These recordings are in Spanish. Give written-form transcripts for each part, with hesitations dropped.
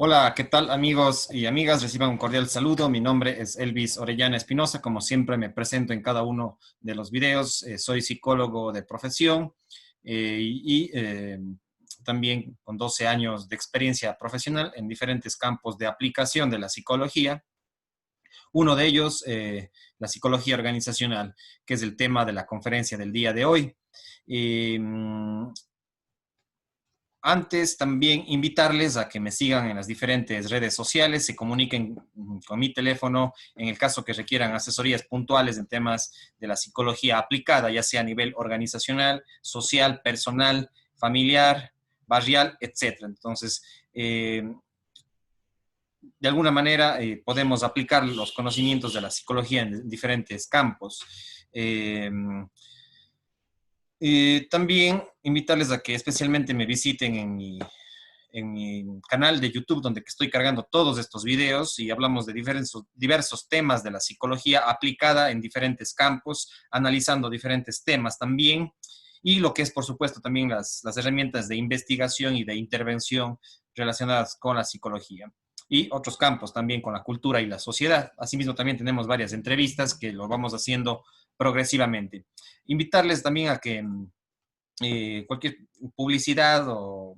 Hola, ¿qué tal amigos y amigas? Reciban un cordial saludo. Mi nombre es Elvis Orellana Espinosa. Como siempre me presento en cada uno de los videos. Soy psicólogo de profesión y también con 12 años de experiencia profesional en diferentes campos de aplicación de la psicología. Uno de ellos, la psicología organizacional, que es el tema de la conferencia del día de hoy. Eh, Antes también invitarles a que me sigan en las diferentes redes sociales, se comuniquen con mi teléfono en el caso que requieran asesorías puntuales en temas de la psicología aplicada, ya sea a nivel organizacional, social, personal, familiar, barrial, etcétera. Entonces, de alguna manera podemos aplicar los conocimientos de la psicología en diferentes campos. Eh, También invitarles a que especialmente me visiten en mi canal de YouTube, donde estoy cargando todos estos videos y hablamos de diversos temas de la psicología aplicada en diferentes campos, analizando diferentes temas también, y lo que es, por supuesto, también las herramientas de investigación y de intervención relacionadas con la psicología. Y otros campos también con la cultura y la sociedad. Asimismo, también tenemos varias entrevistas que lo vamos haciendo progresivamente. Invitarles también a que cualquier publicidad o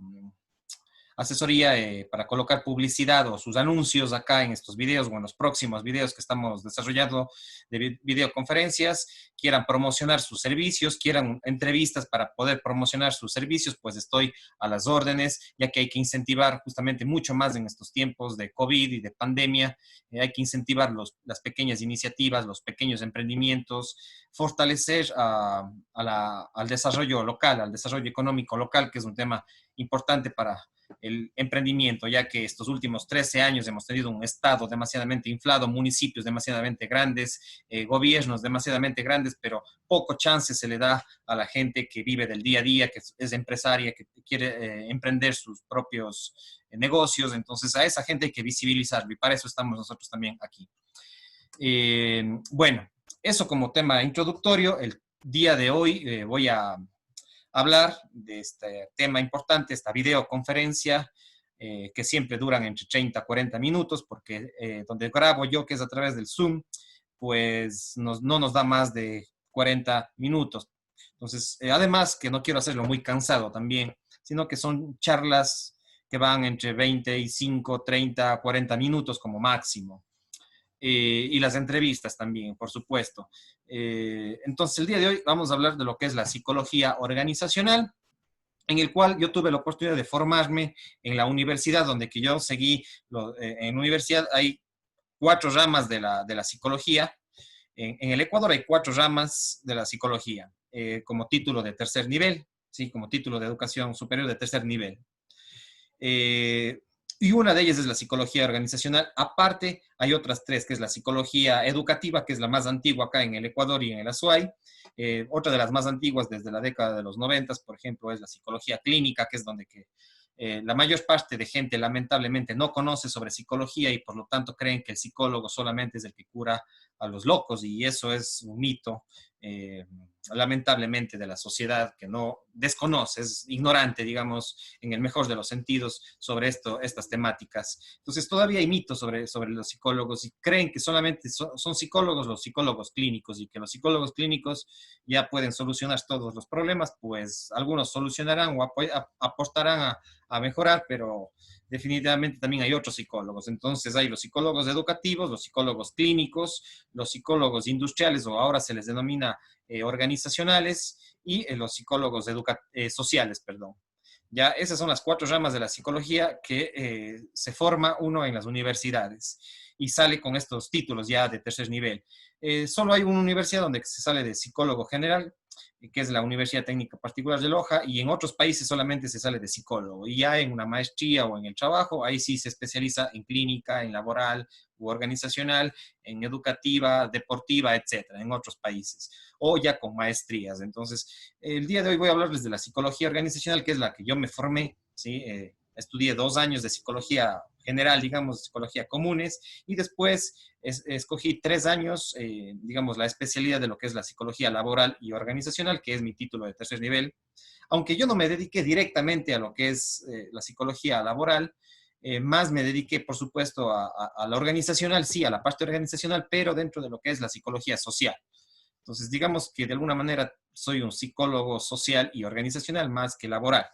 asesoría para colocar publicidad o sus anuncios acá en estos videos o en los próximos videos que estamos desarrollando de videoconferencias, quieran promocionar sus servicios, quieran entrevistas para poder promocionar sus servicios, pues estoy a las órdenes, ya que hay que incentivar justamente mucho más en estos tiempos de COVID y de pandemia, hay que incentivar las pequeñas iniciativas, los pequeños emprendimientos, fortalecer al desarrollo local, al desarrollo económico local, que es un tema importante para el emprendimiento, ya que estos últimos 13 años hemos tenido un estado demasiadamente inflado, municipios demasiadamente grandes, gobiernos demasiadamente grandes, pero poco chance se le da a la gente que vive del día a día, que es empresaria, que quiere emprender sus propios negocios. Entonces a esa gente hay que visibilizarlo y para eso estamos nosotros también aquí. Bueno, eso como tema introductorio. El día de hoy voy a hablar de este tema importante, esta videoconferencia, que siempre duran entre 30 a 40 minutos, porque donde grabo yo, que es a través del Zoom, pues no nos da más de 40 minutos. Entonces, además que no quiero hacerlo muy cansado también, sino que son charlas que van entre 25, 30, 40 minutos como máximo. Y las entrevistas también, por supuesto. Entonces, el día de hoy vamos a hablar de lo que es la psicología organizacional, en el cual yo tuve la oportunidad de formarme en la universidad, donde que yo seguí, en la universidad hay 4 ramas de la psicología. En el Ecuador hay 4 ramas de la psicología, como título de tercer nivel, ¿sí? Como título de educación superior de tercer nivel. Eh, y una de ellas es la psicología organizacional. Aparte, hay otras 3, que es la psicología educativa, que es la más antigua acá en el Ecuador y en el Azuay. Otra de las más antiguas desde la década de los 90, por ejemplo, es la psicología clínica, que es donde la mayor parte de gente lamentablemente no conoce sobre psicología y por lo tanto creen que el psicólogo solamente es el que cura a los locos, y eso es un mito, eh, lamentablemente, de la sociedad, que no desconoce, es ignorante, digamos, en el mejor de los sentidos sobre estas temáticas. Entonces todavía hay mitos sobre los psicólogos y creen que solamente son psicólogos los psicólogos clínicos, y que los psicólogos clínicos ya pueden solucionar todos los problemas. Pues algunos solucionarán o aportarán a mejorar, pero definitivamente también hay otros psicólogos. Entonces hay los psicólogos educativos, los psicólogos clínicos, los psicólogos industriales, o ahora se les denomina organizacionales, y los psicólogos sociales, perdón. Ya esas son las 4 ramas de la psicología que se forma uno en las universidades y sale con estos títulos ya de tercer nivel. Solo hay una universidad donde se sale de psicólogo general, que es la Universidad Técnica Particular de Loja, y en otros países solamente se sale de psicólogo. Y ya en una maestría o en el trabajo, ahí sí se especializa en clínica, en laboral u organizacional, en educativa, deportiva, etcétera, en otros países, o ya con maestrías. Entonces, el día de hoy voy a hablarles de la psicología organizacional, que es la que yo me formé, ¿sí? Estudié 2 años de psicología general, digamos, psicología comunes, y después escogí 3 años, digamos, la especialidad de lo que es la psicología laboral y organizacional, que es mi título de tercer nivel. Aunque yo no me dediqué directamente a lo que es la psicología laboral, más me dediqué, por supuesto, a la organizacional, sí, a la parte organizacional, pero dentro de lo que es la psicología social. Entonces, digamos que de alguna manera soy un psicólogo social y organizacional más que laboral,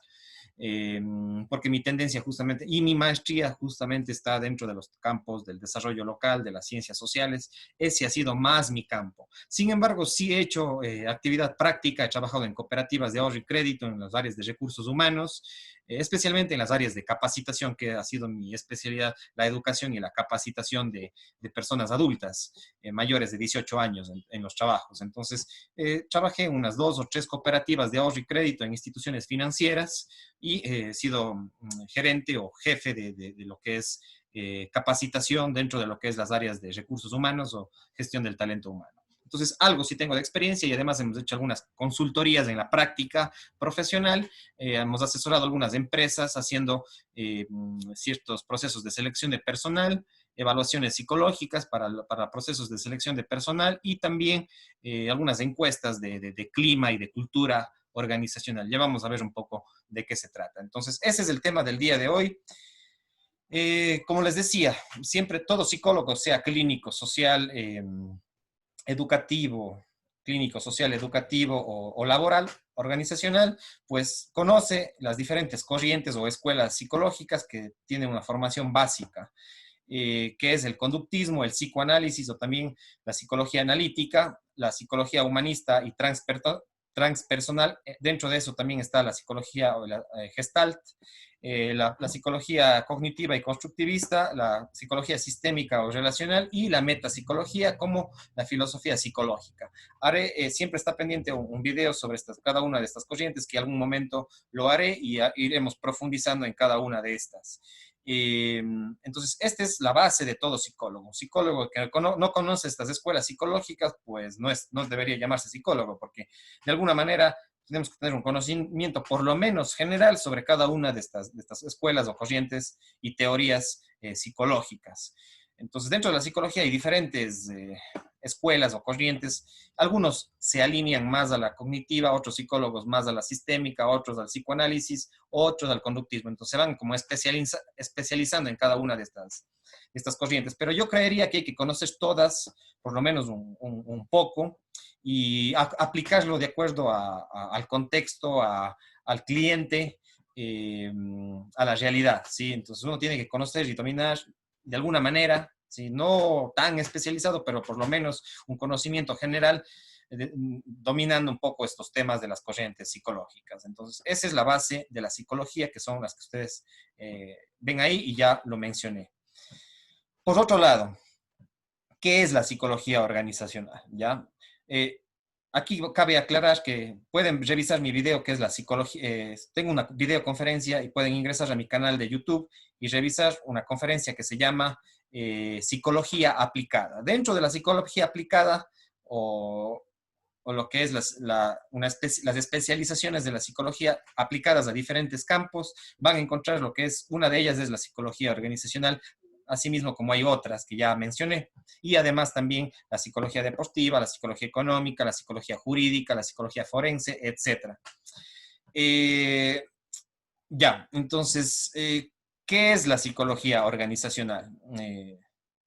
eh, porque mi tendencia justamente, y mi maestría justamente está dentro de los campos del desarrollo local, de las ciencias sociales. Ese ha sido más mi campo. Sin embargo, sí he hecho actividad práctica, he trabajado en cooperativas de ahorro y crédito, en las áreas de recursos humanos, especialmente en las áreas de capacitación, que ha sido mi especialidad, la educación y la capacitación de personas adultas, mayores de 18 años en los trabajos. Entonces, trabajé en unas 2 o 3 cooperativas de ahorro y crédito en instituciones financieras, y he sido gerente o jefe de lo que es capacitación dentro de lo que es las áreas de recursos humanos o gestión del talento humano. Entonces, algo sí tengo de experiencia, y además hemos hecho algunas consultorías en la práctica profesional. Hemos asesorado a algunas empresas haciendo ciertos procesos de selección de personal, evaluaciones psicológicas para procesos de selección de personal, y también algunas encuestas de clima y de cultura organizacional. Ya vamos a ver un poco de qué se trata. Entonces, ese es el tema del día de hoy. Como les decía, siempre todo psicólogo, sea clínico, social, educativo, clínico, social, educativo o laboral, organizacional, pues conoce las diferentes corrientes o escuelas psicológicas que tienen una formación básica, que es el conductismo, el psicoanálisis o también la psicología analítica, la psicología humanista y transpersonal. Dentro de eso también está la psicología o la gestalt, la psicología cognitiva y constructivista, la psicología sistémica o relacional y la metapsicología como la filosofía psicológica. Haré, siempre está pendiente un video sobre cada una de estas corrientes, que en algún momento lo haré y iremos profundizando en cada una de estas. Entonces, esta es la base de todo psicólogo. Un psicólogo que no conoce estas escuelas psicológicas, pues no debería llamarse psicólogo, porque de alguna manera tenemos que tener un conocimiento por lo menos general sobre cada una de estas escuelas o corrientes y teorías psicológicas. Entonces, dentro de la psicología hay diferentes escuelas o corrientes. Algunos se alinean más a la cognitiva, otros psicólogos más a la sistémica, otros al psicoanálisis, otros al conductismo. Entonces, se van como especializando en cada una de estas corrientes. Pero yo creería que hay que conocer todas, por lo menos un poco, y aplicarlo de acuerdo al contexto, al cliente, a la realidad, ¿sí? Entonces uno tiene que conocer y dominar de alguna manera, ¿sí? No tan especializado, pero por lo menos un conocimiento general, dominando un poco estos temas de las corrientes psicológicas. Entonces, esa es la base de la psicología, que son las que ustedes ven ahí, y ya lo mencioné. Por otro lado, ¿qué es la psicología organizacional? ¿Ya? Aquí cabe aclarar que pueden revisar mi video, que es la psicología. Tengo una videoconferencia y pueden ingresar a mi canal de YouTube y revisar una conferencia que se llama Psicología Aplicada. Dentro de la psicología aplicada, o lo que es las especializaciones de la psicología aplicadas a diferentes campos, van a encontrar lo que es, una de ellas es la psicología organizacional, asimismo como hay otras que ya mencioné, y además también la psicología deportiva, la psicología económica, la psicología jurídica, la psicología forense, etc. Entonces, ¿qué es la psicología organizacional?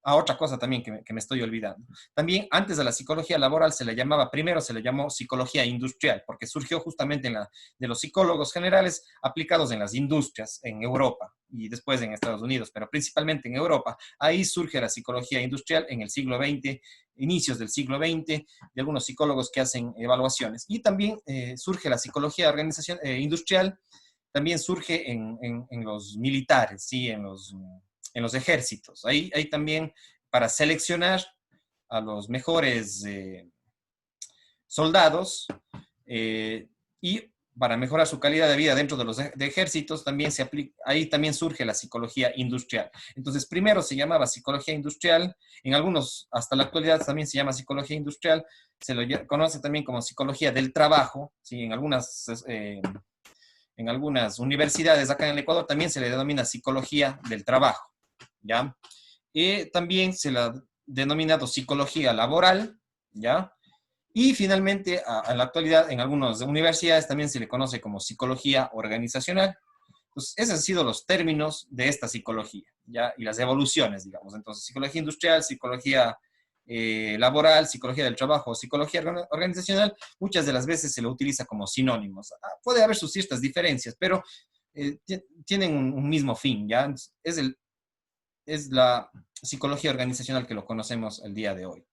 Otra cosa también que me estoy olvidando. También antes de la psicología laboral primero se le llamó psicología industrial, porque surgió justamente de los psicólogos generales aplicados en las industrias en Europa y después en Estados Unidos, pero principalmente en Europa. Ahí surge la psicología industrial en el siglo XX, inicios del siglo XX, de algunos psicólogos que hacen evaluaciones. Y también surge la psicología industrial, también surge en los militares, ¿sí? En los ejércitos. Ahí también, para seleccionar a los mejores soldados, y para mejorar su calidad de vida dentro de los ejércitos, también ahí también surge la psicología industrial. Entonces, primero se llamaba psicología industrial, en algunos, hasta la actualidad también se llama psicología industrial, se lo conoce también como psicología del trabajo, ¿sí? En algunas universidades acá en el Ecuador también se le denomina psicología del trabajo, ¿ya? Y también se la ha denominado psicología laboral, ¿ya? Y finalmente, en la actualidad, en algunas universidades también se le conoce como psicología organizacional. Entonces, esos han sido los términos de esta psicología, ¿ya? Y las evoluciones, digamos. Entonces, psicología industrial, psicología laboral, psicología del trabajo, psicología organizacional, muchas de las veces se lo utiliza como sinónimos. Puede haber sus ciertas diferencias, pero tienen un mismo fin, ¿ya? Es la psicología organizacional que lo conocemos el día de hoy.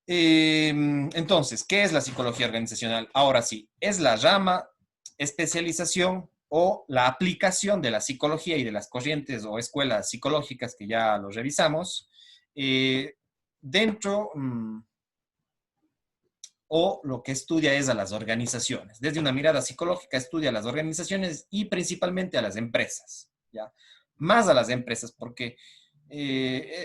Entonces, ¿qué es la psicología organizacional? Ahora sí, es la rama, especialización o la aplicación de la psicología y de las corrientes o escuelas psicológicas que ya lo revisamos, dentro o lo que estudia es a las organizaciones. Desde una mirada psicológica estudia a las organizaciones y principalmente a las empresas, ¿ya? Más a las empresas porque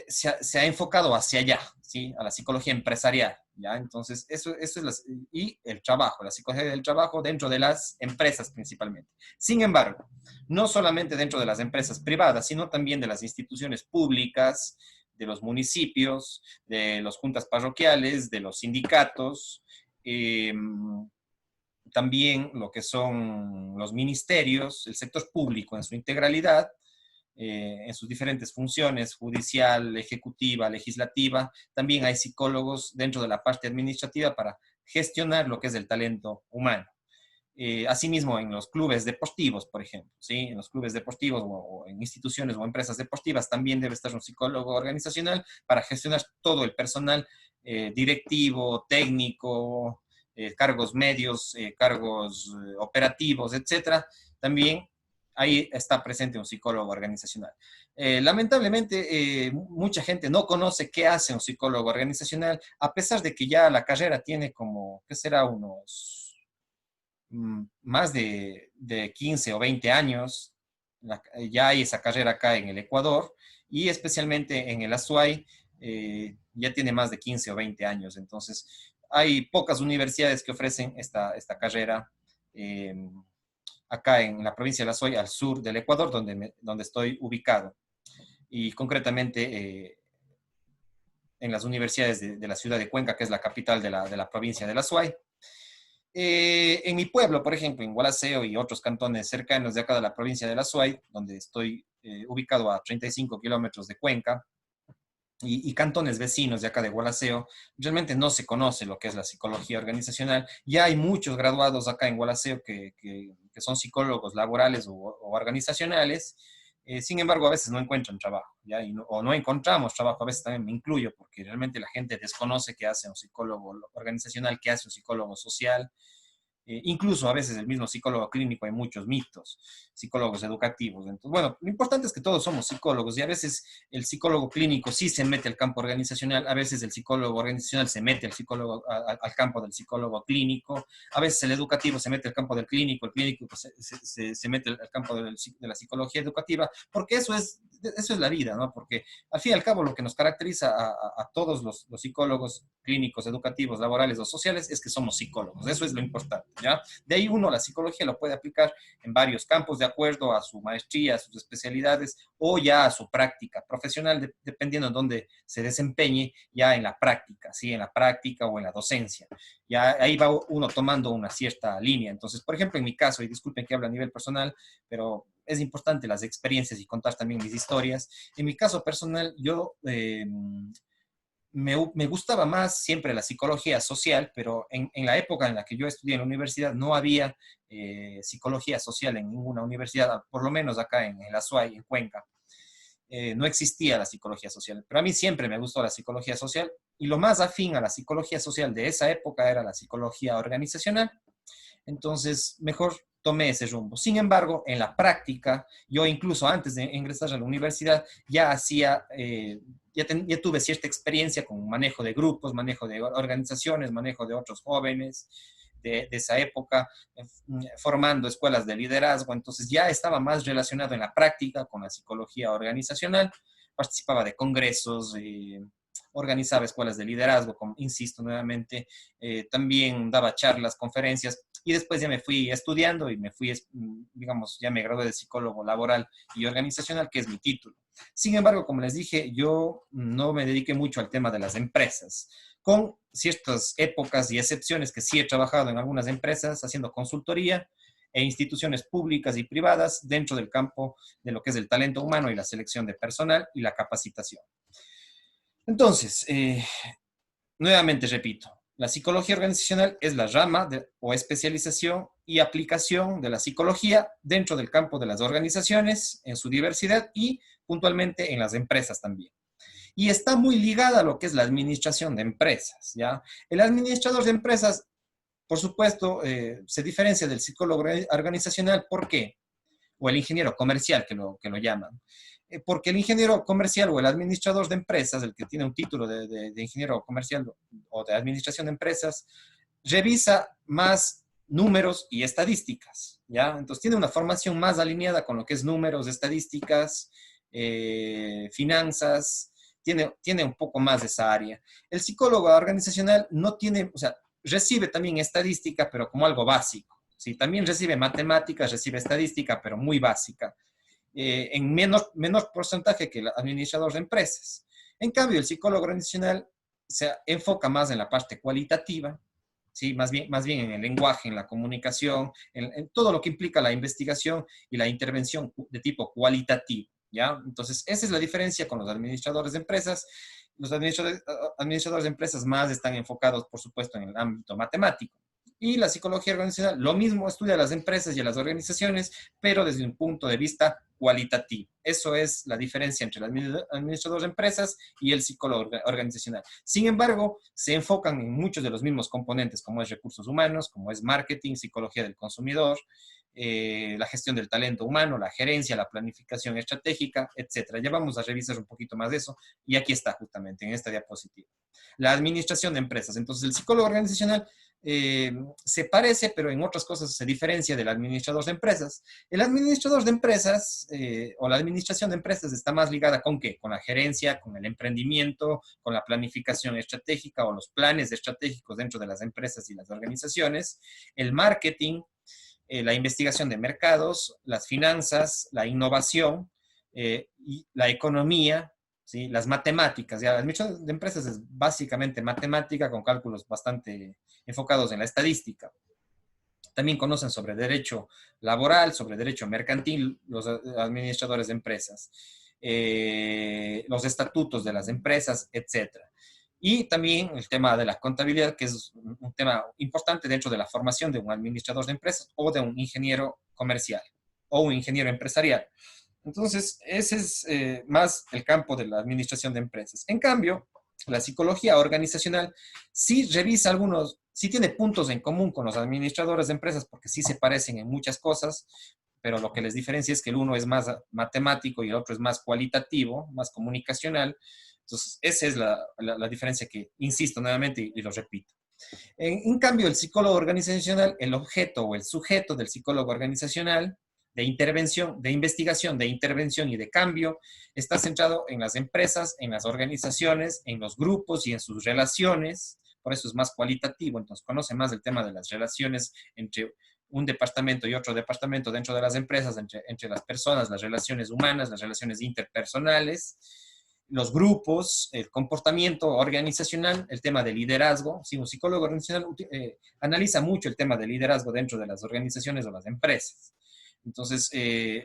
se ha enfocado hacia allá, ¿sí? A la psicología empresarial, ¿ya? Entonces, eso es y el trabajo, la psicología del trabajo dentro de las empresas principalmente. Sin embargo, no solamente dentro de las empresas privadas, sino también de las instituciones públicas, de los municipios, de las juntas parroquiales, de los sindicatos, eh, también lo que son los ministerios, el sector público en su integralidad, en sus diferentes funciones, judicial, ejecutiva, legislativa. También hay psicólogos dentro de la parte administrativa para gestionar lo que es el talento humano. Asimismo, en los clubes deportivos, por ejemplo, ¿sí? En los clubes deportivos o en instituciones o empresas deportivas también debe estar un psicólogo organizacional para gestionar todo el personal directivo, técnico, cargos medios, cargos operativos, etcétera. También ahí está presente un psicólogo organizacional. Lamentablemente, mucha gente no conoce qué hace un psicólogo organizacional, a pesar de que ya la carrera tiene como, ¿qué será? Unos más de 15 o 20 años. Ya hay esa carrera acá en el Ecuador y especialmente en el Azuay ya tiene más de 15 o 20 años. Entonces, hay pocas universidades que ofrecen esta carrera acá en la provincia de Azuay, al sur del Ecuador, donde estoy ubicado. Y concretamente en las universidades de la ciudad de Cuenca, que es la capital de la provincia de Azuay. En mi pueblo, por ejemplo, en Gualaceo y otros cantones cercanos de acá de la provincia de La Suay, donde estoy ubicado a 35 kilómetros de Cuenca, y cantones vecinos de acá de Gualaceo, realmente no se conoce lo que es la psicología organizacional. Ya hay muchos graduados acá en Gualaceo que son psicólogos laborales o organizacionales. Sin embargo, a veces no encuentran trabajo, ¿ya? O no encontramos trabajo, a veces también me incluyo, porque realmente la gente desconoce qué hace un psicólogo organizacional, qué hace un psicólogo social. Incluso a veces el mismo psicólogo clínico hay muchos mitos, psicólogos educativos. Entonces, bueno, lo importante es que todos somos psicólogos y a veces el psicólogo clínico sí se mete al campo organizacional, a veces el psicólogo organizacional se mete al campo del psicólogo clínico, a veces el educativo se mete al campo del clínico, el clínico pues, se mete al campo de la psicología educativa, porque eso es la vida, ¿no? Porque al fin y al cabo lo que nos caracteriza a todos los psicólogos clínicos, educativos, laborales o sociales es que somos psicólogos, eso es lo importante, ¿ya? De ahí uno la psicología lo puede aplicar en varios campos de acuerdo a su maestría, a sus especialidades o ya a su práctica profesional, dependiendo de dónde se desempeñe ya en la práctica, ¿sí? En la práctica o en la docencia. Ya ahí va uno tomando una cierta línea. Entonces, por ejemplo, en mi caso, y disculpen que hable a nivel personal, pero es importante las experiencias y contar también mis historias. En mi caso personal, yo me gustaba más siempre la psicología social, pero en la época en la que yo estudié en la universidad no había psicología social en ninguna universidad, por lo menos acá en el Azuay, en Cuenca. No existía la psicología social, pero a mí siempre me gustó la psicología social y lo más afín a la psicología social de esa época era la psicología organizacional. Entonces, mejor tomé ese rumbo. Sin embargo, en la práctica, yo incluso antes de ingresar a la universidad, ya hacía, ya tuve cierta experiencia con manejo de grupos, manejo de organizaciones, manejo de otros jóvenes de esa época, formando escuelas de liderazgo. Entonces ya estaba más relacionado en la práctica con la psicología organizacional, participaba de congresos, organizaba escuelas de liderazgo, como, insisto nuevamente, también daba charlas, conferencias, y después ya me fui estudiando y me fui, digamos, ya me gradué de psicólogo laboral y organizacional, que es mi título. Sin embargo, como les dije, yo no me dediqué mucho al tema de las empresas, con ciertas épocas y excepciones que sí he trabajado en algunas empresas haciendo consultoría, e instituciones públicas y privadas dentro del campo de lo que es el talento humano y la selección de personal y la capacitación. Entonces, nuevamente repito, la psicología organizacional es la rama o especialización y aplicación de la psicología dentro del campo de las organizaciones, en su diversidad y puntualmente en las empresas también. Y está muy ligada a lo que es la administración de empresas, ¿ya? El administrador de empresas, por supuesto, se diferencia del psicólogo organizacional. ¿Por qué? O el ingeniero comercial, que lo llaman. Porque el ingeniero comercial o el administrador de empresas, el que tiene un título de ingeniero comercial o de administración de empresas, revisa más números y estadísticas, ¿ya? Entonces tiene una formación más alineada con lo que es números, estadísticas, finanzas, tiene un poco más de esa área. El psicólogo organizacional no tiene, o sea, recibe también estadística, pero como algo básico. Sí, también recibe matemáticas, recibe estadística, pero muy básica, en menor porcentaje que el administrador de empresas. En cambio, el psicólogo organizacional se enfoca más en la parte cualitativa, ¿sí? Más bien en el lenguaje, en la comunicación, en todo lo que implica la investigación y la intervención de tipo cualitativo, ¿ya? Entonces, esa es la diferencia con los administradores de empresas. Los administradores de empresas más están enfocados, por supuesto, en el ámbito matemático. Y la psicología organizacional, lo mismo, estudia a las empresas y a las organizaciones, pero desde un punto de vista cualitativo. Eso es la diferencia entre el administrador de empresas y el psicólogo organizacional. Sin embargo, se enfocan en muchos de los mismos componentes, como es recursos humanos, como es marketing, psicología del consumidor, la gestión del talento humano, la gerencia, la planificación estratégica, etcétera. Ya vamos a revisar un poquito más de eso, y aquí está justamente en esta diapositiva. La administración de empresas. Entonces, el psicólogo organizacional se parece, pero en otras cosas se diferencia del administrador de empresas. El administrador de empresas o la administración de empresas está más ligada ¿con qué? Con la gerencia, con el emprendimiento, con la planificación estratégica o los planes estratégicos dentro de las empresas y las organizaciones, el marketing, la investigación de mercados, las finanzas, la innovación y la economía, ¿sí? Las matemáticas. Ya, la administración de empresas es básicamente matemática con cálculos bastante enfocados en la estadística. También conocen sobre derecho laboral, sobre derecho mercantil, los administradores de empresas, los estatutos de las empresas, etcétera. Y también el tema de la contabilidad, que es un tema importante dentro de la formación de un administrador de empresas o de un ingeniero comercial o un ingeniero empresarial. Entonces, ese es más el campo de la administración de empresas. En cambio, la psicología organizacional sí revisa algunos, sí tiene puntos en común con los administradores de empresas porque sí se parecen en muchas cosas, pero lo que les diferencia es que el uno es más matemático y el otro es más cualitativo, más comunicacional. Entonces, esa es la diferencia que, insisto nuevamente y lo repito. En cambio, el psicólogo organizacional, el objeto o el sujeto del psicólogo organizacional de intervención, de investigación, de intervención y de cambio, está centrado en las empresas, en las organizaciones, en los grupos y en sus relaciones. Por eso es más cualitativo, entonces conoce más el tema de las relaciones entre un departamento y otro departamento dentro de las empresas, entre las personas, las relaciones humanas, las relaciones interpersonales, los grupos, el comportamiento organizacional, el tema de liderazgo. Si un psicólogo organizacional analiza mucho el tema de liderazgo dentro de las organizaciones o las empresas. Entonces,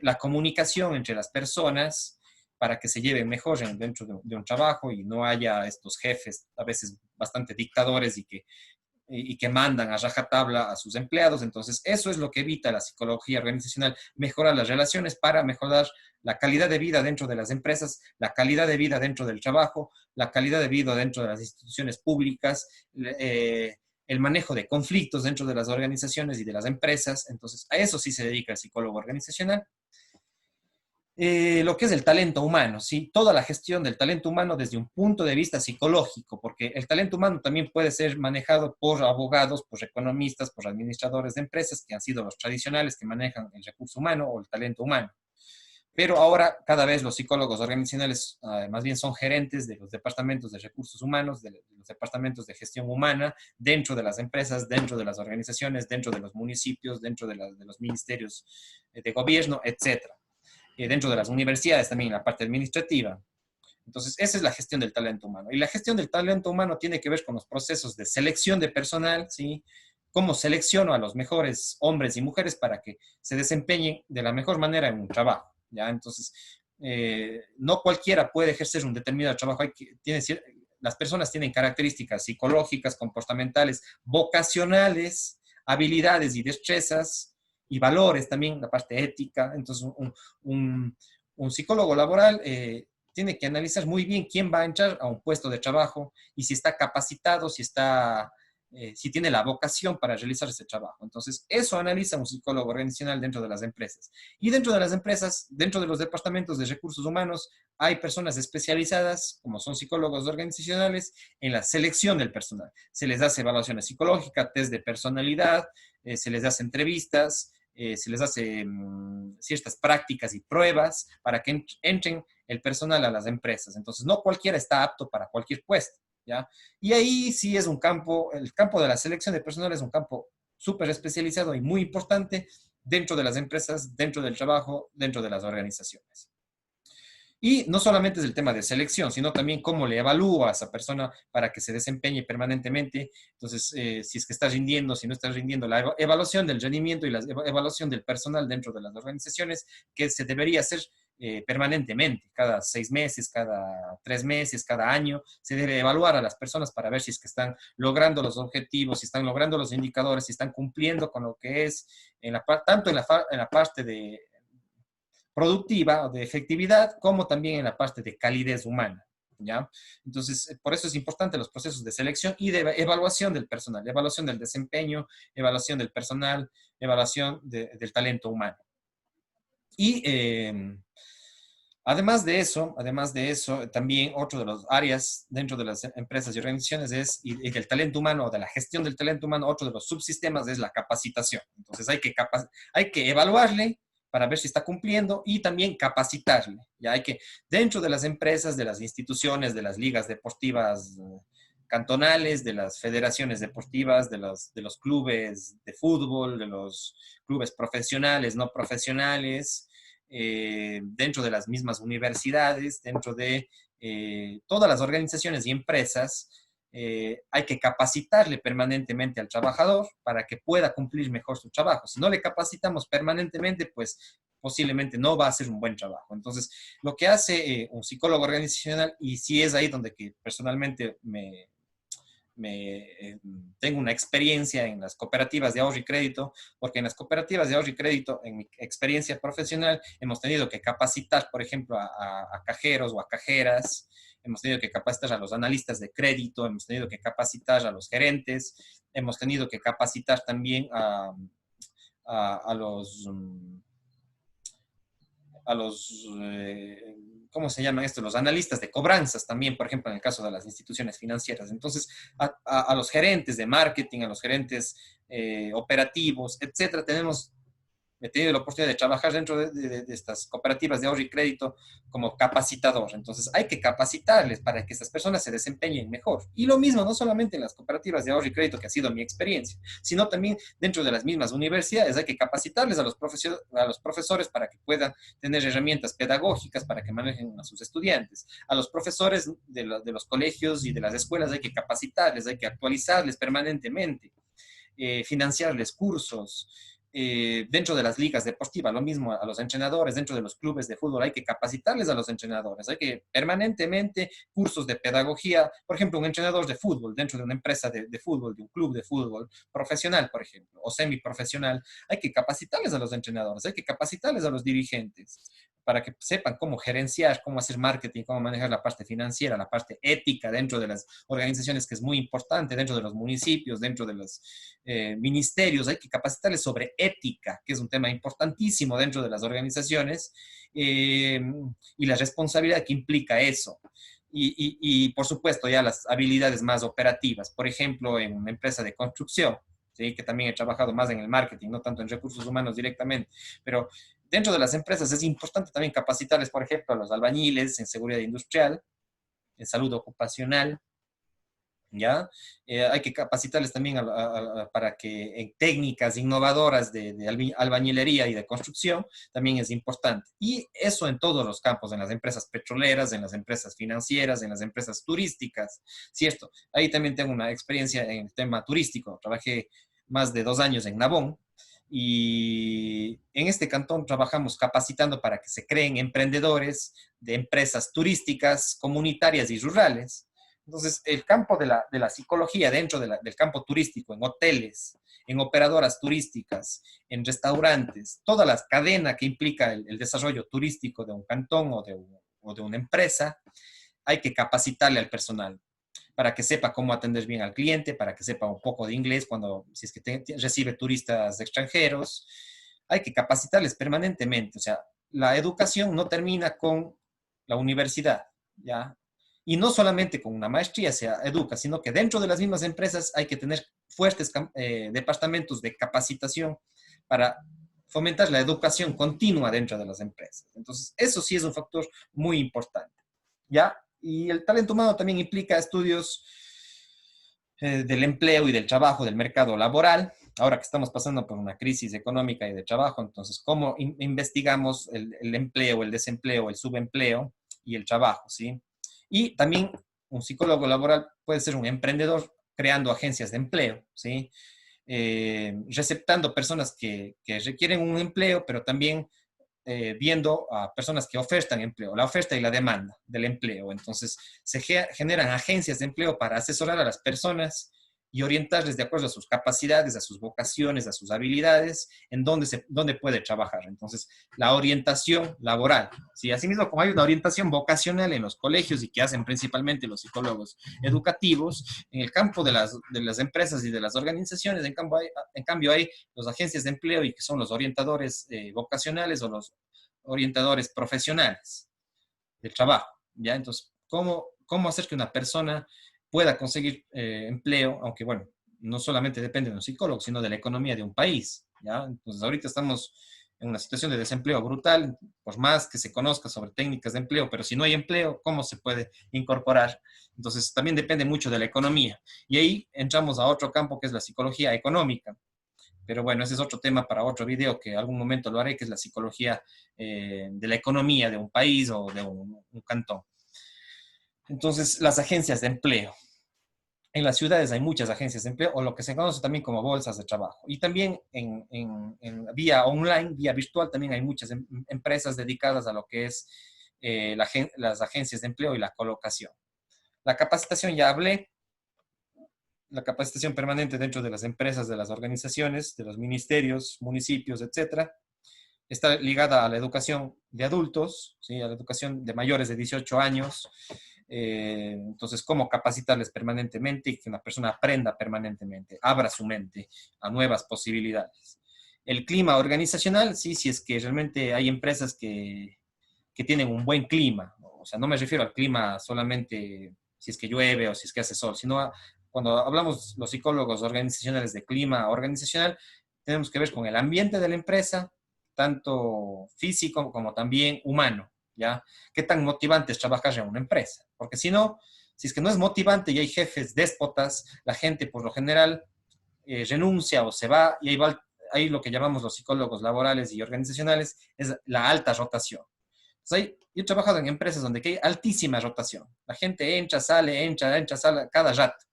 la comunicación entre las personas para que se lleven mejor dentro de un trabajo y no haya estos jefes a veces bastante dictadores y que mandan a rajatabla a sus empleados. Entonces, eso es lo que evita la psicología organizacional, mejorar las relaciones para mejorar la calidad de vida dentro de las empresas, la calidad de vida dentro del trabajo, la calidad de vida dentro de las instituciones públicas, el manejo de conflictos dentro de las organizaciones y de las empresas. Entonces, a eso sí se dedica el psicólogo organizacional. Lo que es el talento humano, ¿sí? Toda la gestión del talento humano desde un punto de vista psicológico, porque el talento humano también puede ser manejado por abogados, por economistas, por administradores de empresas, que han sido los tradicionales que manejan el recurso humano o el talento humano. Pero ahora cada vez los psicólogos organizacionales más bien son gerentes de los departamentos de recursos humanos, de los departamentos de gestión humana, dentro de las empresas, dentro de las organizaciones, dentro de los municipios, dentro de los ministerios de gobierno, etcétera. Dentro de las universidades también, la parte administrativa. Entonces, esa es la gestión del talento humano. Y la gestión del talento humano tiene que ver con los procesos de selección de personal, ¿sí? cómo selecciono a los mejores hombres y mujeres para que se desempeñen de la mejor manera en un trabajo, ¿ya? Entonces, no cualquiera puede ejercer un determinado trabajo. Las personas tienen características psicológicas, comportamentales, vocacionales, habilidades y destrezas y valores también, la parte ética. Entonces, un, un psicólogo laboral tiene que analizar muy bien quién va a entrar a un puesto de trabajo y si está capacitado, si tiene la vocación para realizar ese trabajo. Entonces, eso analiza un psicólogo organizacional dentro de las empresas. Y dentro de las empresas, dentro de los departamentos de recursos humanos, hay personas especializadas, como son psicólogos organizacionales, en la selección del personal. Se les hace evaluaciones psicológicas, test de personalidad, se les hace entrevistas, se les hace ciertas prácticas y pruebas para que entren el personal a las empresas. Entonces, no cualquiera está apto para cualquier puesto, ¿ya? Y ahí sí es un campo, el campo de la selección de personal es un campo súper especializado y muy importante dentro de las empresas, dentro del trabajo, dentro de las organizaciones. Y no solamente es el tema de selección, sino también cómo le evalúa a esa persona para que se desempeñe permanentemente. Entonces, si es que está rindiendo, si no está rindiendo, la evaluación del rendimiento y la evaluación del personal dentro de las organizaciones, que se debería hacer permanentemente, cada 6 meses, cada 3 meses, cada año, se debe evaluar a las personas para ver si es que están logrando los objetivos, si están logrando los indicadores, si están cumpliendo con lo que es, tanto en la parte de productiva o de efectividad, como también en la parte de calidez humana, ¿ya? Entonces, por eso es importante los procesos de selección y de evaluación del personal, evaluación del desempeño, evaluación del personal, evaluación del talento humano. Y además de eso, también otro de las áreas dentro de las empresas y organizaciones y del talento humano, o de la gestión del talento humano, otro de los subsistemas es la capacitación. Entonces hay que evaluarle para ver si está cumpliendo y también capacitarle. Ya hay que, dentro de las empresas, de las instituciones, de las ligas deportivas cantonales, de las federaciones deportivas, de los clubes de fútbol, de los clubes profesionales, no profesionales, dentro de las mismas universidades, dentro de todas las organizaciones y empresas, hay que capacitarle permanentemente al trabajador para que pueda cumplir mejor su trabajo. Si no le capacitamos permanentemente, pues posiblemente no va a hacer un buen trabajo. Entonces, lo que hace un psicólogo organizacional, y si es ahí donde que personalmente tengo una experiencia en las cooperativas de ahorro y crédito, porque en las cooperativas de ahorro y crédito, en mi experiencia profesional, hemos tenido que capacitar, por ejemplo, a cajeros o a cajeras, hemos tenido que capacitar a los analistas de crédito, hemos tenido que capacitar a los gerentes, hemos tenido que capacitar también a los ¿cómo se llama esto? Los analistas de cobranzas también, por ejemplo, en el caso de las instituciones financieras. Entonces, a los gerentes de marketing, a los gerentes operativos, etcétera, he tenido la oportunidad de trabajar dentro de estas cooperativas de ahorro y crédito como capacitador. Entonces, hay que capacitarles para que estas personas se desempeñen mejor. Y lo mismo, no solamente en las cooperativas de ahorro y crédito, que ha sido mi experiencia, sino también dentro de las mismas universidades. Hay que capacitarles a los profesores para que puedan tener herramientas pedagógicas para que manejen a sus estudiantes. A los profesores de los colegios y de las escuelas hay que capacitarles, hay que actualizarles permanentemente, financiarles cursos, dentro de las ligas deportivas, lo mismo a los entrenadores, dentro de los clubes de fútbol, hay que capacitarles a los entrenadores, hay que permanentemente cursos de pedagogía, por ejemplo, un entrenador de fútbol dentro de una empresa de fútbol, de un club de fútbol profesional, por ejemplo, o semiprofesional, hay que capacitarles a los entrenadores, hay que capacitarles a los dirigentes para que sepan cómo gerenciar, cómo hacer marketing, cómo manejar la parte financiera, la parte ética dentro de las organizaciones, que es muy importante, dentro de los municipios, dentro de los ministerios, hay que capacitarles sobre ética, que es un tema importantísimo dentro de las organizaciones, y la responsabilidad que implica eso. Y, por supuesto, ya las habilidades más operativas, por ejemplo, en una empresa de construcción, ¿sí? Que también he trabajado más en el marketing, no tanto en recursos humanos directamente, pero dentro de las empresas es importante también capacitarles, por ejemplo, a los albañiles en seguridad industrial, en salud ocupacional, ¿ya? Hay que capacitarles también para que en técnicas innovadoras de albañilería y de construcción también es importante. Y eso en todos los campos, en las empresas petroleras, en las empresas financieras, en las empresas turísticas, ¿cierto? Ahí también tengo una experiencia en el tema turístico. Trabajé más de 2 años en Nabón. Y en este cantón trabajamos capacitando para que se creen emprendedores de empresas turísticas, comunitarias y rurales. Entonces, el campo de la psicología dentro del campo turístico, en hoteles, en operadoras turísticas, en restaurantes, toda la cadena que implica el desarrollo turístico de un cantón o de una empresa, hay que capacitarle al personal para que sepa cómo atender bien al cliente, para que sepa un poco de inglés si es que recibe turistas extranjeros. Hay que capacitarles permanentemente. O sea, la educación no termina con la universidad, ¿ya? Y no solamente con una maestría se educa, sino que dentro de las mismas empresas hay que tener fuertes departamentos de capacitación para fomentar la educación continua dentro de las empresas. Entonces, eso sí es un factor muy importante, ¿ya? Y el talento humano también implica estudios del empleo y del trabajo, del mercado laboral. Ahora que estamos pasando por una crisis económica y de trabajo, entonces, ¿cómo investigamos el empleo, el desempleo, el subempleo y el trabajo, ¿sí? Y también un psicólogo laboral puede ser un emprendedor creando agencias de empleo, ¿sí? Receptando personas que requieren un empleo, pero también viendo a personas que ofertan empleo, la oferta y la demanda del empleo. Entonces, se generan agencias de empleo para asesorar a las personas y orientarles de acuerdo a sus capacidades, a sus vocaciones, a sus habilidades, en dónde puede trabajar. Entonces, la orientación laboral. ¿Sí? Asimismo, como hay una orientación vocacional en los colegios y que hacen principalmente los psicólogos educativos, en el campo de las empresas y de las organizaciones, en cambio hay las agencias de empleo y que son los orientadores vocacionales o los orientadores profesionales del trabajo. ¿Ya? Entonces, ¿cómo hacer que una persona pueda conseguir empleo, aunque bueno, no solamente depende de un psicólogo, sino de la economía de un país, ¿ya? Entonces, ahorita estamos en una situación de desempleo brutal, por más que se conozca sobre técnicas de empleo, pero si no hay empleo, ¿cómo se puede incorporar? Entonces, también depende mucho de la economía. Y ahí entramos a otro campo que es la psicología económica. Pero bueno, ese es otro tema para otro video que algún momento lo haré, que es la psicología de la economía de un país o de un cantón. Entonces, las agencias de empleo. En las ciudades hay muchas agencias de empleo o lo que se conoce también como bolsas de trabajo. Y también vía online, vía virtual, también hay muchas empresas dedicadas a lo que es las agencias de empleo y la colocación. La capacitación, ya hablé, la capacitación permanente dentro de las empresas, de las organizaciones, de los ministerios, municipios, etcétera, está ligada a la educación de adultos, ¿sí? A la educación de mayores de 18 años. Entonces, cómo capacitarles permanentemente y que una persona aprenda permanentemente, abra su mente a nuevas posibilidades. El clima organizacional, sí, si es que realmente hay empresas que tienen un buen clima, o sea, no me refiero al clima solamente si es que llueve o si es que hace sol, sino cuando hablamos los psicólogos organizacionales de clima organizacional, tenemos que ver con el ambiente de la empresa, tanto físico como también humano, ¿ya? ¿Qué tan motivante es trabajar en una empresa? Porque si no, si es que no es motivante y hay jefes déspotas, la gente por lo general renuncia o se va y ahí lo que llamamos los psicólogos laborales y organizacionales es la alta rotación. Entonces, yo he trabajado en empresas donde hay altísima rotación. La gente entra, sale cada rato,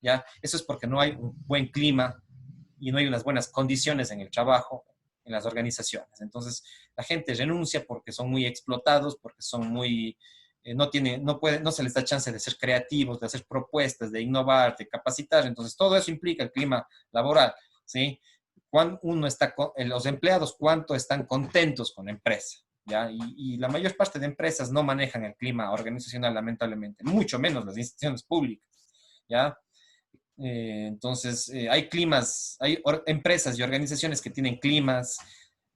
¿ya? Eso es porque no hay un buen clima y no hay unas buenas condiciones en el trabajo, en las organizaciones. Entonces, la gente renuncia porque son muy explotados, porque son muy, no se les da chance de ser creativos, de hacer propuestas, de innovar, de capacitar. Entonces, todo eso implica el clima laboral, ¿sí? Los empleados, cuánto están contentos con la empresa, ¿ya? Y la mayor parte de empresas no manejan el clima organizacional, lamentablemente, mucho menos las instituciones públicas, ¿ya? Entonces, hay empresas y organizaciones que tienen climas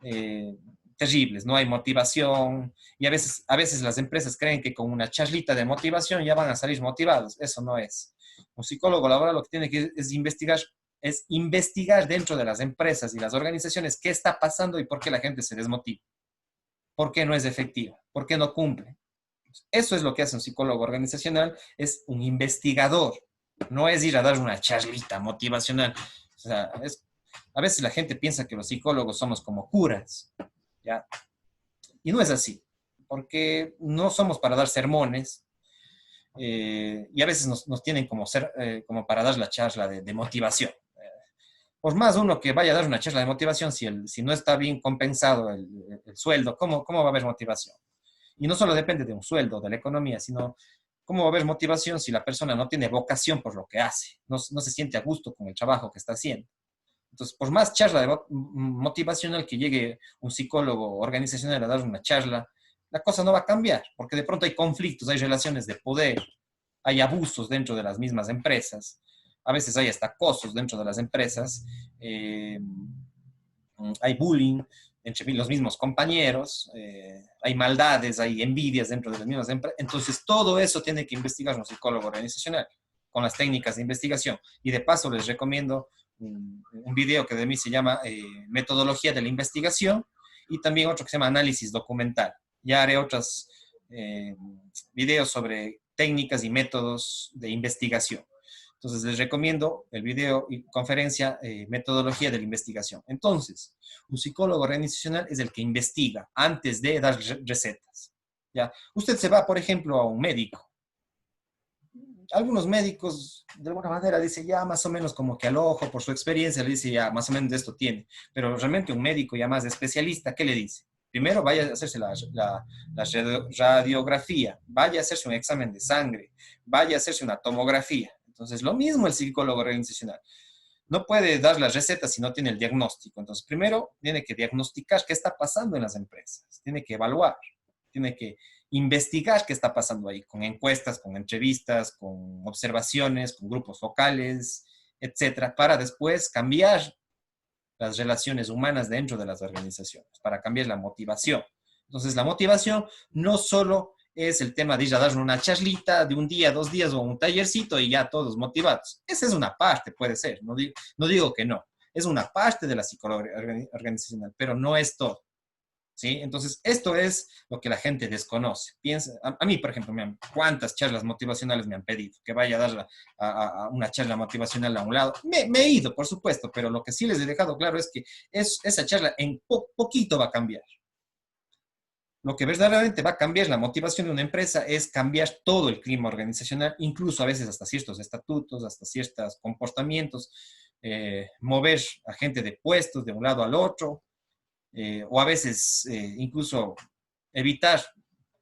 eh, terribles, no hay motivación y a veces las empresas creen que con una charlita de motivación ya van a salir motivados. Eso no es. Un psicólogo laboral lo que tiene que es investigar dentro de las empresas y las organizaciones qué está pasando y por qué la gente se desmotiva, por qué no es efectiva, por qué no cumple. Eso es lo que hace un psicólogo organizacional, es un investigador, no es ir a dar una charlita motivacional. O sea, a veces la gente piensa que los psicólogos somos como curas, ¿ya? Y no es así, porque no somos para dar sermones, y a veces nos tienen como para dar la charla de motivación. por más uno que vaya a dar una charla de motivación, si no está bien compensado el sueldo, ¿cómo va a haber motivación? Y no solo depende de un sueldo, de la economía, sino cómo va a haber motivación si la persona no tiene vocación por lo que hace, no se siente a gusto con el trabajo que está haciendo. Entonces, por más charla motivacional que llegue un psicólogo organizacional a dar una charla, la cosa no va a cambiar, porque de pronto hay conflictos, hay relaciones de poder, hay abusos dentro de las mismas empresas, a veces hay hasta acosos dentro de las empresas, eh, hay bullying entre los mismos compañeros, hay maldades, hay envidias dentro de las mismas empresas. Entonces, todo eso tiene que investigar un psicólogo organizacional con las técnicas de investigación. Y de paso les recomiendo un video que de mí se llama Metodología de la Investigación y también otro que se llama Análisis Documental. Ya haré otros videos sobre técnicas y métodos de investigación. Entonces, les recomiendo el video y conferencia Metodología de la Investigación. Entonces, un psicólogo organizacional es el que investiga antes de dar recetas. ¿Ya? Usted se va, por ejemplo, a un médico. Algunos médicos, de alguna manera, dicen ya más o menos como que al ojo, por su experiencia, le dice ya más o menos de esto tiene. Pero realmente un médico ya más especialista, ¿qué le dice? Primero vaya a hacerse la radiografía, vaya a hacerse un examen de sangre, vaya a hacerse una tomografía. Entonces, lo mismo el psicólogo organizacional. No puede dar las recetas si no tiene el diagnóstico. Entonces, primero tiene que diagnosticar qué está pasando en las empresas, tiene que evaluar, tiene que investigar qué está pasando ahí, con encuestas, con entrevistas, con observaciones, con grupos focales, etcétera, para después cambiar las relaciones humanas dentro de las organizaciones, para cambiar la motivación. Entonces, la motivación no solo es el tema de ir a dar una charlita de un día, 2 días o un tallercito y ya todos motivados. Esa es una parte, puede ser, no digo que no. Es una parte de la psicología organizacional, pero no es todo. ¿Sí? Entonces, esto es lo que la gente desconoce. Piensa, a mí, por ejemplo, ¿cuántas charlas motivacionales me han pedido? Que vaya a dar a una charla motivacional a un lado. Me he ido, por supuesto, pero lo que sí les he dejado claro es que esa charla en poquito va a cambiar. Lo que verdaderamente va a cambiar la motivación de una empresa es cambiar todo el clima organizacional, incluso a veces hasta ciertos estatutos, hasta ciertos comportamientos, mover a gente de puestos de un lado al otro, o a veces incluso evitar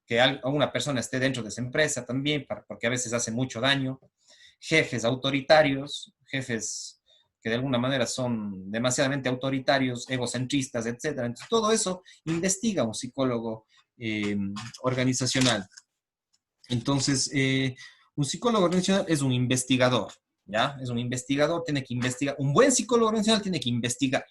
que una persona esté dentro de esa empresa también, porque a veces hace mucho daño. Jefes autoritarios, jefes que de alguna manera son demasiadamente autoritarios, egocentristas, etcétera. Entonces, todo eso investiga un psicólogo organizacional. Entonces, un psicólogo organizacional es un investigador, ¿ya? Es un investigador, tiene que investigar. Un buen psicólogo organizacional tiene que investigar.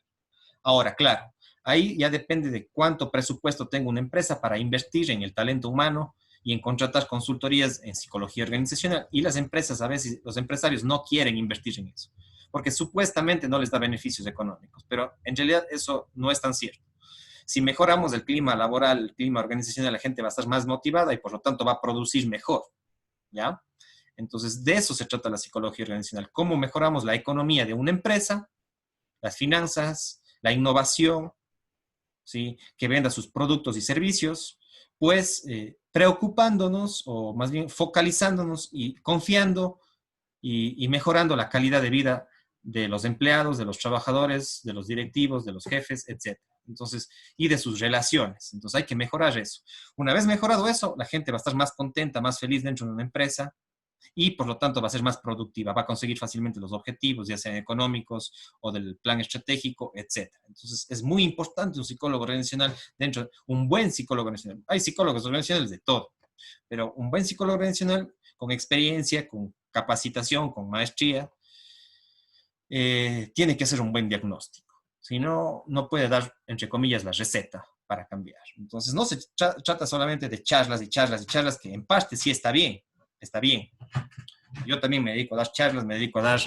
Ahora, claro, ahí ya depende de cuánto presupuesto tenga una empresa para invertir en el talento humano y en contratar consultorías en psicología organizacional. Y las empresas, a veces, los empresarios no quieren invertir en eso, porque supuestamente no les da beneficios económicos, pero en realidad eso no es tan cierto. Si mejoramos el clima laboral, el clima organizacional, la gente va a estar más motivada y por lo tanto va a producir mejor, ¿ya? Entonces, de eso se trata la psicología organizacional. ¿Cómo mejoramos la economía de una empresa, las finanzas, la innovación, ¿sí? Que venda sus productos y servicios, pues preocupándonos o más bien focalizándonos y confiando y mejorando la calidad de vida de los empleados, de los trabajadores, de los directivos, de los jefes, etc. Entonces, y de sus relaciones. Entonces hay que mejorar eso. Una vez mejorado eso, la gente va a estar más contenta, más feliz dentro de una empresa y por lo tanto va a ser más productiva, va a conseguir fácilmente los objetivos, ya sean económicos o del plan estratégico, etc. Entonces es muy importante un psicólogo organizacional dentro, un buen psicólogo organizacional. Hay psicólogos organizacionales de todo, pero un buen psicólogo organizacional con experiencia, con capacitación, con maestría, tiene que hacer un buen diagnóstico. Si no, no puede dar, entre comillas, la receta para cambiar. Entonces no se trata solamente de charlas y charlas y charlas, que en parte sí está bien, está bien. Yo también me dedico a dar charlas, me dedico a dar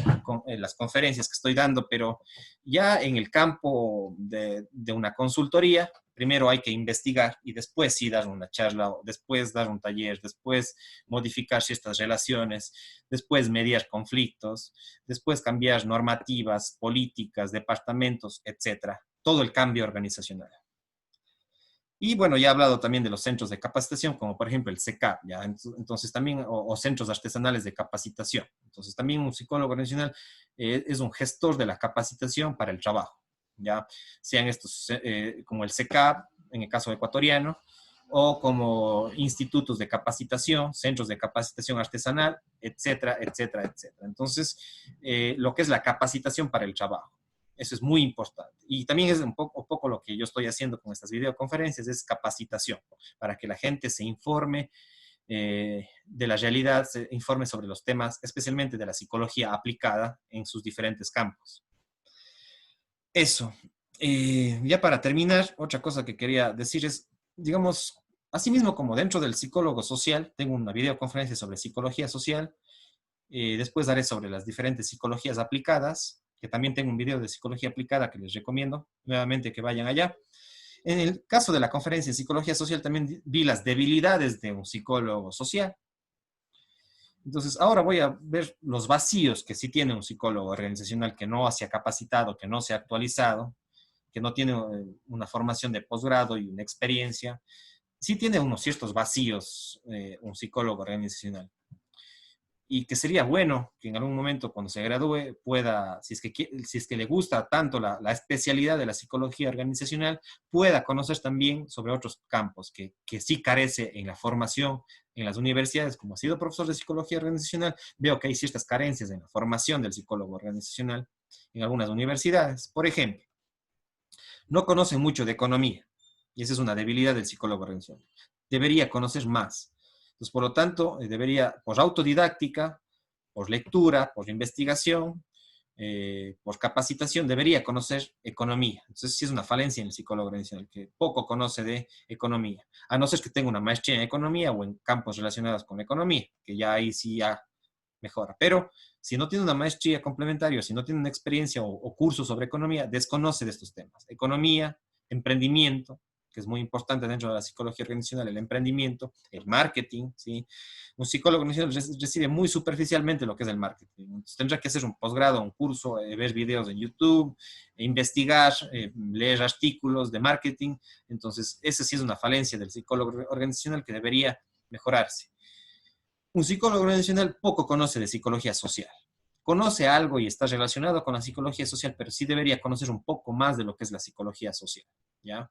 las conferencias que estoy dando, pero ya en el campo de una consultoría, primero hay que investigar y después sí dar una charla, después dar un taller, después modificar ciertas relaciones, después mediar conflictos, después cambiar normativas, políticas, departamentos, etcétera. Todo el cambio organizacional. Y bueno, ya he hablado también de los centros de capacitación, como por ejemplo el CECAP, ¿ya? Entonces también, o centros artesanales de capacitación. Entonces también un psicólogo organizacional es un gestor de la capacitación para el trabajo, ¿ya? Sean estos como el CECAP, en el caso ecuatoriano, o como institutos de capacitación, centros de capacitación artesanal, etcétera, etcétera, etcétera. Entonces, lo que es la capacitación para el trabajo. Eso es muy importante. Y también es un poco lo que yo estoy haciendo con estas videoconferencias, es capacitación, para que la gente se informe de la realidad, se informe sobre los temas, especialmente de la psicología aplicada en sus diferentes campos. Eso. Ya para terminar, otra cosa que quería decir es, digamos, asimismo como dentro del psicólogo social, tengo una videoconferencia sobre psicología social, después daré sobre las diferentes psicologías aplicadas, que también tengo un video de psicología aplicada que les recomiendo nuevamente que vayan allá. En el caso de la conferencia en psicología social también vi las debilidades de un psicólogo social. Entonces, ahora voy a ver los vacíos que sí tiene un psicólogo organizacional que no se ha capacitado, que no se ha actualizado, que no tiene una formación de posgrado y una experiencia. Sí tiene unos ciertos vacíos un psicólogo organizacional. Y que sería bueno que en algún momento cuando se gradúe pueda, si es que le gusta tanto la especialidad de la psicología organizacional, pueda conocer también sobre otros campos que sí carece en la formación en las universidades. Como ha sido profesor de psicología organizacional, veo que hay ciertas carencias en la formación del psicólogo organizacional en algunas universidades. Por ejemplo, no conocen mucho de economía y esa es una debilidad del psicólogo organizacional. Debería conocer más. Entonces, por lo tanto, debería, por autodidáctica, por lectura, por investigación, por capacitación, debería conocer economía. Entonces, sí es una falencia en el psicólogo organizacional, que poco conoce de economía, a no ser que tenga una maestría en economía o en campos relacionados con la economía, que ya ahí sí ya mejora. Pero si no tiene una maestría complementaria, si no tiene una experiencia o curso sobre economía, desconoce de estos temas. Economía, emprendimiento, que es muy importante dentro de la psicología organizacional, el emprendimiento, el marketing, ¿sí? Un psicólogo organizacional recibe muy superficialmente lo que es el marketing. Entonces, tendrá que hacer un posgrado, un curso, ver videos en YouTube, investigar, leer artículos de marketing. Entonces, esa sí es una falencia del psicólogo organizacional que debería mejorarse. Un psicólogo organizacional poco conoce de psicología social. Conoce algo y está relacionado con la psicología social, pero sí debería conocer un poco más de lo que es la psicología social, ¿ya?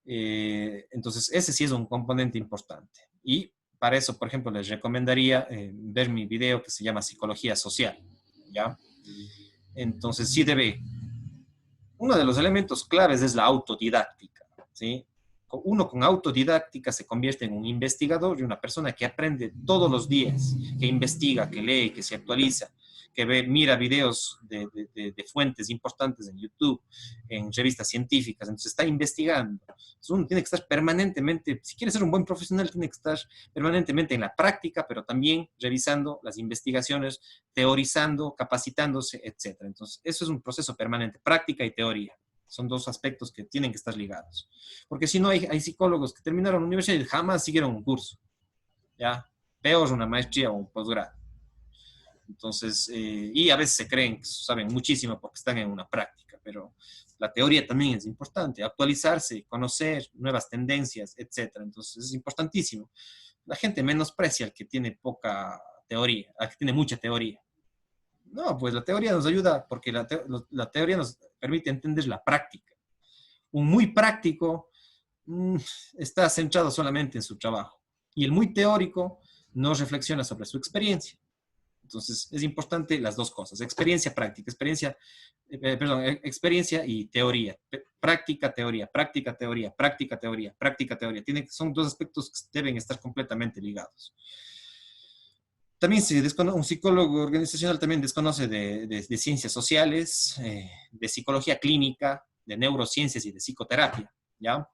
Entonces, ese sí es un componente importante. Y para eso, por ejemplo, les recomendaría ver mi video que se llama Psicología Social, ¿ya? Entonces, sí debe, uno de los elementos claves es la autodidáctica, ¿sí? Uno con autodidáctica se convierte en un investigador y una persona que aprende todos los días, que investiga, que lee, que se actualiza, que mira videos de fuentes importantes en YouTube, en revistas científicas, entonces está investigando. Entonces uno tiene que estar permanentemente, si quiere ser un buen profesional, tiene que estar permanentemente en la práctica, pero también revisando las investigaciones, teorizando, capacitándose, etc. Entonces, eso es un proceso permanente, práctica y teoría. Son dos aspectos que tienen que estar ligados. Porque si no, hay psicólogos que terminaron la universidad y jamás siguieron un curso. ¿Ya? Peor una maestría o un posgrado. Entonces, y a veces se creen que saben muchísimo porque están en una práctica, pero la teoría también es importante, actualizarse, conocer nuevas tendencias, etc. Entonces, es importantísimo. La gente menosprecia al que tiene poca teoría, al que tiene mucha teoría. No, pues la teoría nos ayuda porque la teoría nos permite entender la práctica. Un muy práctico está centrado solamente en su trabajo y el muy teórico no reflexiona sobre su experiencia. Entonces, es importante las dos cosas, experiencia práctica, experiencia y teoría. Práctica, teoría, práctica, teoría, práctica, teoría, práctica, teoría. Son dos aspectos que deben estar completamente ligados. También un psicólogo organizacional también desconoce de ciencias sociales, de psicología clínica, de neurociencias y de psicoterapia, ¿ya?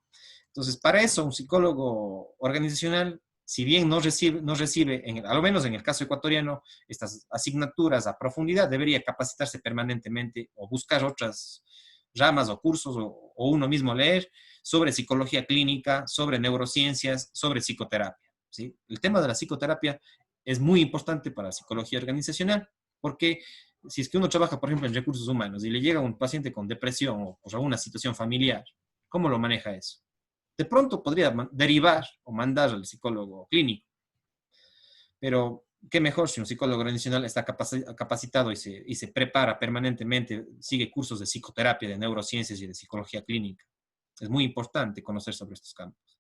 Entonces, para eso, un psicólogo organizacional, si bien no recibe a lo menos en el caso ecuatoriano, estas asignaturas a profundidad, debería capacitarse permanentemente o buscar otras ramas o cursos o uno mismo leer sobre psicología clínica, sobre neurociencias, sobre psicoterapia, ¿sí? El tema de la psicoterapia es muy importante para la psicología organizacional, porque si es que uno trabaja, por ejemplo, en recursos humanos y le llega un paciente con depresión o por alguna situación familiar, ¿cómo lo maneja eso? de pronto podría derivar o mandar al psicólogo clínico. Pero qué mejor si un psicólogo organizacional está capacitado y se prepara permanentemente, sigue cursos de psicoterapia, de neurociencias y de psicología clínica. Es muy importante conocer sobre estos campos.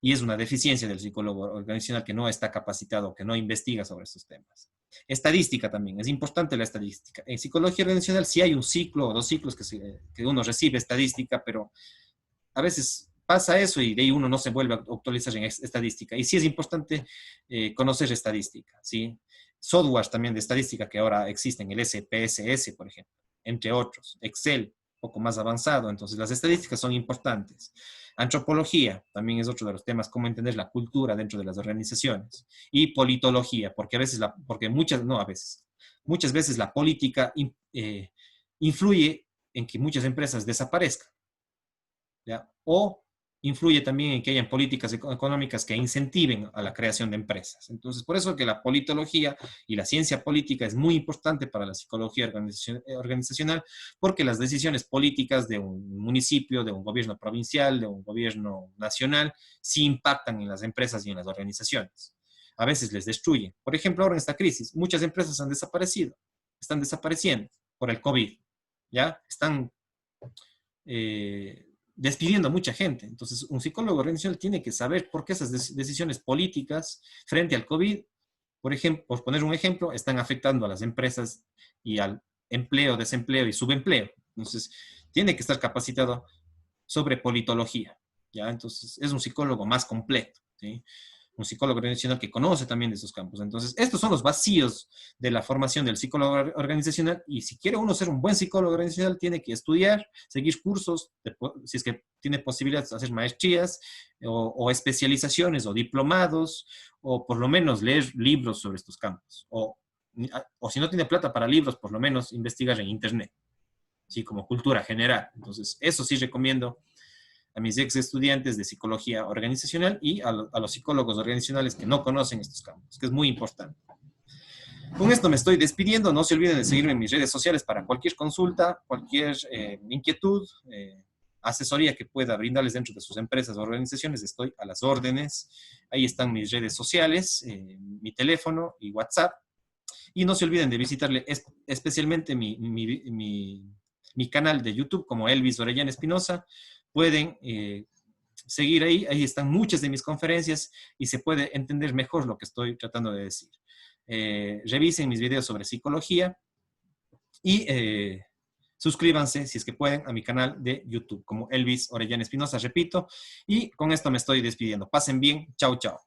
Y es una deficiencia del psicólogo organizacional que no está capacitado, que no investiga sobre estos temas. Estadística también, es importante la estadística. En psicología organizacional sí hay un ciclo o 2 ciclos que uno recibe estadística, pero a veces pasa eso y de ahí uno no se vuelve a actualizar en estadística. Y sí es importante conocer estadística, ¿sí? Softwares también de estadística que ahora existen, el SPSS, por ejemplo, entre otros, Excel, un poco más avanzado, entonces las estadísticas son importantes. Antropología también es otro de los temas, cómo entender la cultura dentro de las organizaciones. Y politología, porque a veces, porque muchas, no a veces, muchas veces la política influye en que muchas empresas desaparezcan. ¿Ya? O influye también en que hayan políticas económicas que incentiven a la creación de empresas. Entonces, por eso que la politología y la ciencia política es muy importante para la psicología organizacional, porque las decisiones políticas de un municipio, de un gobierno provincial, de un gobierno nacional, sí impactan en las empresas y en las organizaciones. A veces les destruyen. Por ejemplo, ahora en esta crisis, muchas empresas han desaparecido, están desapareciendo por el COVID, ¿ya? Están despidiendo a mucha gente. Entonces, un psicólogo organizacional tiene que saber por qué esas decisiones políticas frente al COVID, por ejemplo, por poner un ejemplo, están afectando a las empresas y al empleo, desempleo y subempleo. Entonces, tiene que estar capacitado sobre politología, ¿ya? Entonces, es un psicólogo más completo, ¿sí? Un psicólogo organizacional que conoce también de esos campos. Entonces, estos son los vacíos de la formación del psicólogo organizacional y si quiere uno ser un buen psicólogo organizacional, tiene que estudiar, seguir cursos, si es que tiene posibilidades de hacer maestrías o especializaciones o diplomados o por lo menos leer libros sobre estos campos. O si no tiene plata para libros, por lo menos investigar en internet, ¿sí? Como cultura general. Entonces, eso sí recomiendo a mis ex estudiantes de psicología organizacional y a los psicólogos organizacionales que no conocen estos campos, que es muy importante. Con esto me estoy despidiendo. No se olviden de seguirme en mis redes sociales para cualquier consulta, cualquier inquietud, asesoría que pueda brindarles dentro de sus empresas o organizaciones. Estoy a las órdenes. Ahí están mis redes sociales, mi teléfono y WhatsApp. Y no se olviden de visitarle especialmente mi canal de YouTube como Elvis Orellana Espinosa. Pueden seguir ahí están muchas de mis conferencias y se puede entender mejor lo que estoy tratando de decir. Revisen mis videos sobre psicología y suscríbanse, si es que pueden, a mi canal de YouTube como Elvis Orellana Espinosa, repito, y con esto me estoy despidiendo. Pasen bien, chao, chao.